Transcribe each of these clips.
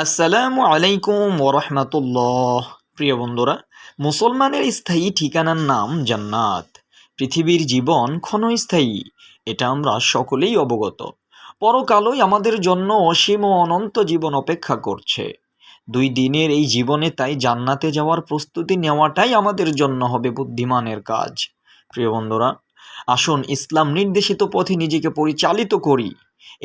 আসসালামু আলাইকুম ওরহমতুল্লাহ। প্রিয় বন্ধুরা, মুসলমানের স্থায়ী ঠিকানার নাম জান্নাত। পৃথিবীর জীবন ক্ষণস্থায়ী, এটা আমরা সকলেই অবগত। পরকালই আমাদের জন্য অসীম ও অনন্ত জীবন অপেক্ষা করছে। 2 দিনের এই জীবনে তাই জান্নাতে যাওয়ার প্রস্তুতি নেওয়াটাই আমাদের জন্য হবে বুদ্ধিমানের কাজ। প্রিয় বন্ধুরা, আসুন ইসলাম নির্দেশিত পথে নিজেকে পরিচালিত করি,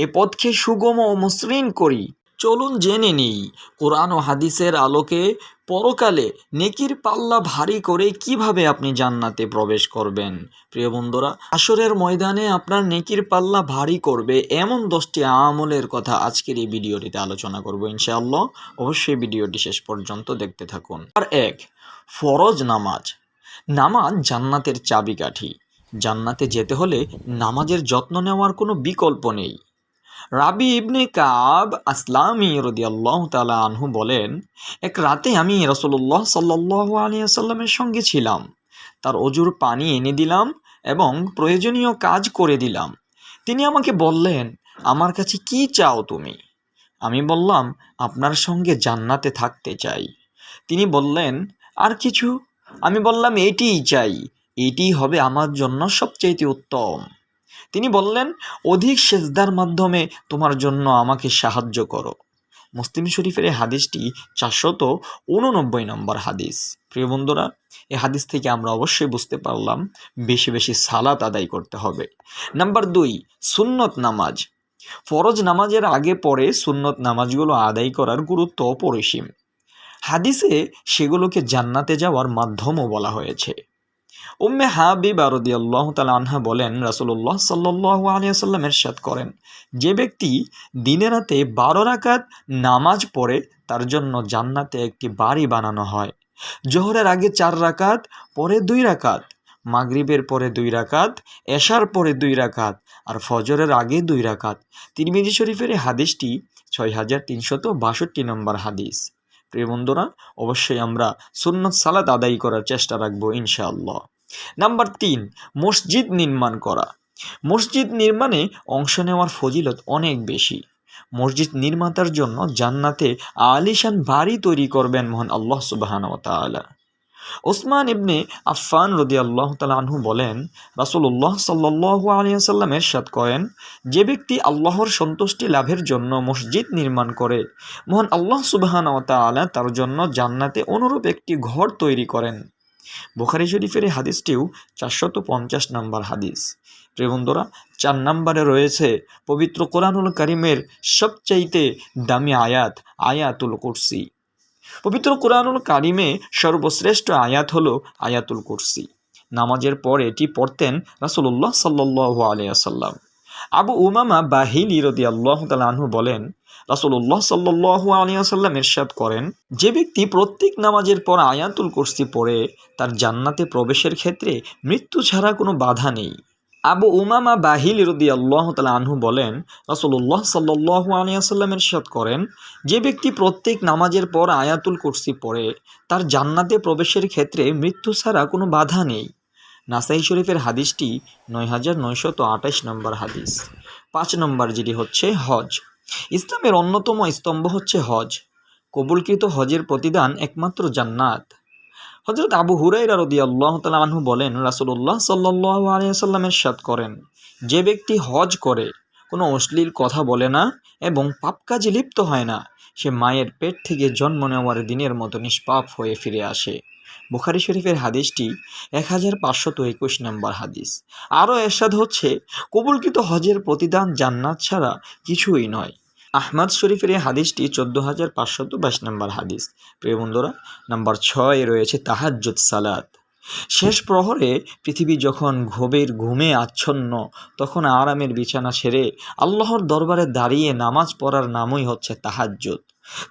এ পথকে সুগম ও মসৃণ করি। চলুন জেনে নিই কোরআন ও হাদিসের আলোকে পরকালে নেকির পাল্লা ভারী করে কিভাবে আপনি জান্নাতে প্রবেশ করবেন। প্রিয় বন্ধুরা, হাশরের ময়দানে আপনার নেকির পাল্লা ভারী করবে এমন 10টি আমলের কথা আজকের এই ভিডিওটিতে আলোচনা করব ইনশাআল্লাহ। অবশ্যই ভিডিওটি শেষ পর্যন্ত দেখতে থাকুন। আর 1, ফরজ নামাজ। নামাজ জান্নাতের চাবিকাঠি। জান্নাতে যেতে হলে নামাজের যত্ন নেওয়ার কোনো বিকল্প নেই। রাবি ইবনে কাব আসলামি রাদিয়াল্লাহু তাআলা আনহু বলেন, এক রাতে আমি রাসূলুল্লাহ সাল্লাল্লাহু আলাইহি ওয়াসাল্লামের সঙ্গে ছিলাম। তার অজুর পানি এনে দিলাম এবং প্রয়োজনীয় কাজ করে দিলাম। তিনি আমাকে বললেন, আমার কাছে কি চাও তুমি? আমি বললাম, আপনার সঙ্গে জান্নাতে থাকতে চাই। তিনি বললেন, আর কিছু? আমি বললাম, এটিই চাই, এটিই হবে আমার জন্য সবচেয়ে উত্তম। তিনি বললেন, অধিক সেজদার মাধ্যমে তোমার জন্য আমাকে সাহায্য করো। মুসলিম শরীফের এই হাদিসটি 489 নম্বর হাদিস। প্রিয় বন্ধুরা, এই হাদিস থেকে আমরা অবশ্যই বুঝতে পারলাম বেশি বেশি সালাত আদায় করতে হবে। নাম্বার 2, সুন্নত নামাজ। ফরজ নামাজের আগে পরে সুন্নত নামাজগুলো আদায় করার গুরুত্ব অপরিসীম। হাদিসে সেগুলোকে জান্নাতে যাওয়ার মাধ্যমও বলা হয়েছে। উম্মে হাবিবা রাদিয়াল্লাহু তাআলা আনহা বলেন, রাসূলুল্লাহ সাল্লাল্লাহু আলাইহি ওয়াসাল্লাম ইরশাদ করেন, যে ব্যক্তি দিনে রাতে 12 রাকাত নামাজ পড়ে তার জন্য জান্নাতে একটি বাড়ি বানানো হয়। জোহরের আগে 4 রাকাত, পরে 2 রাকাত, মাগরিবের পরে 2 রাকাত, এশার পরে 2 রাকাত আর ফজরের আগে 2 রাকাত। তিরমিজি শরীফের এই হাদিসটি 6362 নম্বর হাদিস। প্রিয় বন্ধুরা, অবশ্যই আমরা সুন্নত সালাত আদায় করার চেষ্টা রাখবো ইনশাআল্লাহ। নাম্বার 3, মসজিদ নির্মাণ করা। মসজিদ নির্মাণে অংশ নেওয়ার ফজিলত অনেক বেশি। মসজিদ নির্মাতার জন্য জান্নাতে আলিশান বাড়ি তৈরি করবেন মহান আল্লাহ সুবহানাহু ওয়া তাআলা। ওসমান ইবনে আফফান রাদিয়াল্লাহু তাআলা আনহু বলেন, রাসূলুল্লাহ সাল্লাল্লাহু আলাইহি ওয়াসাল্লাম ইরশাদ করেন, যে ব্যক্তি আল্লাহর সন্তুষ্টি লাভের জন্য মসজিদ নির্মাণ করে, মহান আল্লাহ সুবহানাহু ওয়া তাআলা তার জন্য জান্নাতে অনুরূপ একটি ঘর তৈরি করেন। বুখারী শরীফের এই হাদিসটিও 450 নম্বর হাদিস। প্রিয় বন্ধুরা, 4 নম্বরে রয়েছে পবিত্র কোরআনুল কারীমের সবচাইতে দামি আয়াত, আয়াতুল কুরসি। পবিত্র কোরআনুল কারীমে সর্বশ্রেষ্ঠ আয়াত হলো আয়াতুল কুরসি। নামাজের পর এটি পড়তেন রাসূলুল্লাহ সাল্লাল্লাহু আলাইহি ওয়াসাল্লাম। আবু উমামা বাহিলি রাদিয়াল্লাহু তাআলা আনহু বলেন, রাসূলুল্লাহ সাল্লাল্লাহু আলাইহি ওয়াসাল্লাম ইরশাদ করেন, যে ব্যক্তি প্রত্যেক নামাজের পর আয়াতুল কুরসি পড়ে তার জান্নাতে প্রবেশের ক্ষেত্রে মৃত্যু ছাড়া কোনো বাধা নেই। আবু উমামা বাহিলি রাদিয়াল্লাহু তাআলা আনহু বলেন, রাসূলুল্লাহ সাল্লাল্লাহু আলাইহি ওয়াসাল্লাম ইরশাদ করেন, যে ব্যক্তি প্রত্যেক নামাজের পর আয়াতুল কুরসি পড়ে তার জান্নাতে প্রবেশের ক্ষেত্রে মৃত্যু ছাড়া কোনো বাধা নেই। নাসাই শরীফের হাদিসটি 9928 নম্বর হাদিস। 5 নম্বর যেটি হচ্ছে হজ। ইসলামের অন্যতম স্তম্ভ হচ্ছে হজ। কবুলকৃত হজের প্রতিদান একমাত্র জান্নাত। হযরত আবু হুরায়রা রাদিয়াল্লাহু তাআলা আনহু বলেন, রাসূলুল্লাহ সাল্লাল্লাহু আলাইহি ওয়াসাল্লাম ইরশাদ করেন, যে ব্যক্তি হজ করে, কোনো অশ্লীল কথা বলে না এবং পাপ কাজে লিপ্ত হয় না, সে মায়ের পেট থেকে জন্ম নেওয়ার দিনের মতো নিষ্পাপ হয়ে ফিরে আসে। বুখারী শরীফের হাদিসটি 1521 নম্বর হাদিস। আরও এরশাদ হচ্ছে, কবুলকৃত হজের প্রতিদান জান্নাত ছাড়া কিছুই নয়। আহমদ শরীফের এই হাদিসটি 14522 নম্বর হাদিস। প্রিয় বন্ধুরা, নাম্বার 6 রয়েছে তাহাজ্জুদ সালাত। শেষ প্রহরে পৃথিবী যখন গভীর ঘুমে আচ্ছন্ন, তখন আরামের বিছানা ছেড়ে আল্লাহর দরবারে দাঁড়িয়ে নামাজ পড়ার নামই হচ্ছে তাহাজ্জুদ।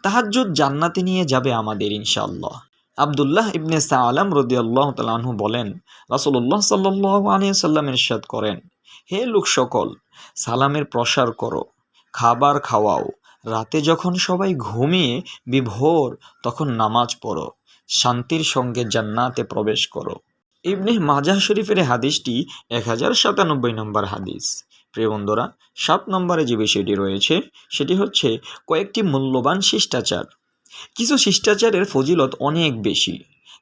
তাহাজ্জুদ জান্নাতে নিয়ে যাবে আমাদের ইনশাআল্লাহ। আব্দুল্লাহ ইবনে সালাম রাদিয়াল্লাহু তাআলা আনহু বলেন, রাসূলুল্লাহ সাল্লাল্লাহু আলাইহি ওয়াসাল্লাম ইরশাদ করেন, হে লোক সকল, সালামের প্রসার করো, খাবার খাওয়াও, রাতে যখন সবাই ঘুমিয়ে বিভোর তখন নামাজ পড়ো, শান্তির সঙ্গে জান্নাতে প্রবেশ করো। ইবনে মাজাহ শরীফের হাদিসটি 1097 নম্বর হাদিস। প্রিয় বন্ধুরা, 7 নম্বরে যে বিষয়টি রয়েছে সেটি হচ্ছে কয়েকটি মূল্যবান শিষ্টাচার। কিছু শিষ্টাচারের ফজিলত অনেক বেশি।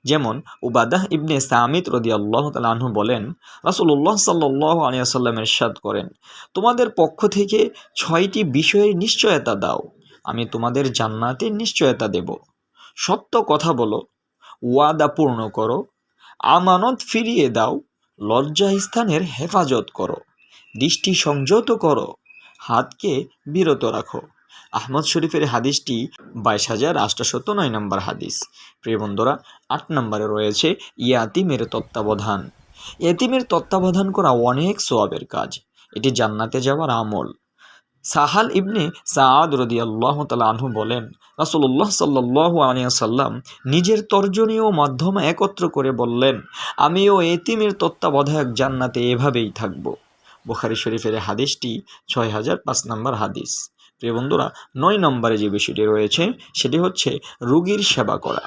যেমন উবাদাহ ইবনে সামিত রাদিয়াল্লাহু তাআলা আনহু বলেন, রাসূলুল্লাহ সাল্লাল্লাহু আলাইহি ওয়াসাল্লাম ইরশাদ করেন, তোমাদের পক্ষ থেকে 6টি বিষয়ের নিশ্চয়তা দাও, আমি তোমাদের জান্নাতের নিশ্চয়তা দেব। সত্য কথা বলো, ওয়াদা পূর্ণ করো, আমানত ফিরিয়ে দাও, লজ্জা স্থানের হেফাজত করো, দৃষ্টি সংযত করো, হাতকে বিরত রাখো। আহমদ শরীফের হাদিসটি 22,809 নম্বর হাদিস। প্রিয় বন্ধুরা, 8 নম্বরে রয়েছে ইয়াতিমের তত্ত্বাবধান। এতিমের তত্ত্বাবধান করা অনেক সওয়াবের কাজ। এটি জান্নাতে যাওয়ার আমল। সাহাল ইবনে সাআদ রাদিয়াল্লাহু তাআলা আনহু বলেন, রাসূলুল্লাহ সাল্লাল্লাহু আলাইহি ওয়াসাল্লাম নিজের তর্জনীয় মাধ্যম একত্র করে বললেন, আমিও এতিমের তত্ত্বাবধায়ক জান্নাতে এভাবেই থাকব। বুখারী শরীফের হাদিসটি 6005 নম্বর হাদিস। প্রিয় বন্ধুরা, 9 নম্বরে যে বিষয়টি রয়েছে সেটি হচ্ছে রোগীর সেবা করা।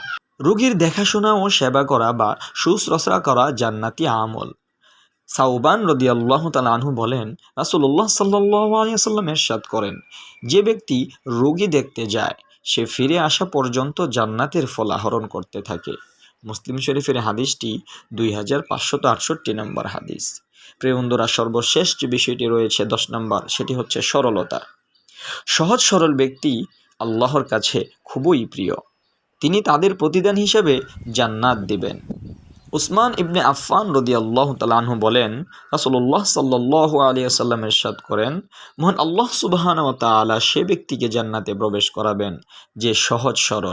রোগীর দেখাশোনা ও সেবা করা বা শুশ্রূষা করা জান্নাতি আমল। সাউবান রাদিয়াল্লাহু তাআলা আনহু বলেন, রাসূলুল্লাহ সাল্লাল্লাহু আলাইহি ওয়াসাল্লাম ইরশাদ করেন, যে ব্যক্তি রোগী দেখতে যায় সে ফিরে আসা পর্যন্ত জান্নাতের ফল আহরণ করতে থাকে। মুসলিম শরীফের হাদিসটি 2568 নম্বর হাদিস। প্রিয় বন্ধুরা, সর্বশেষ যে বিষয়টি রয়েছে 10 নম্বর, সেটি হচ্ছে সরলতা। সহজ সরল ব্যক্তি আল্লাহর কাছে খুবই প্রিয়। তিনি তাদের প্রতিদান হিসেবে জান্নাত দিবেন। উসমান ইবনে আফফান রাদিয়াল্লাহু তাআলা আনহু বলেন, রাসূলুল্লাহ সাল্লাল্লাহু আলাইহি ওয়াসাল্লাম ইরশাদ করেন, মহান আল্লাহ সুবহানাহু ওয়া তাআলা সে ব্যক্তিকে জান্নাতে প্রবেশ করাবেন যে সহজ সরল।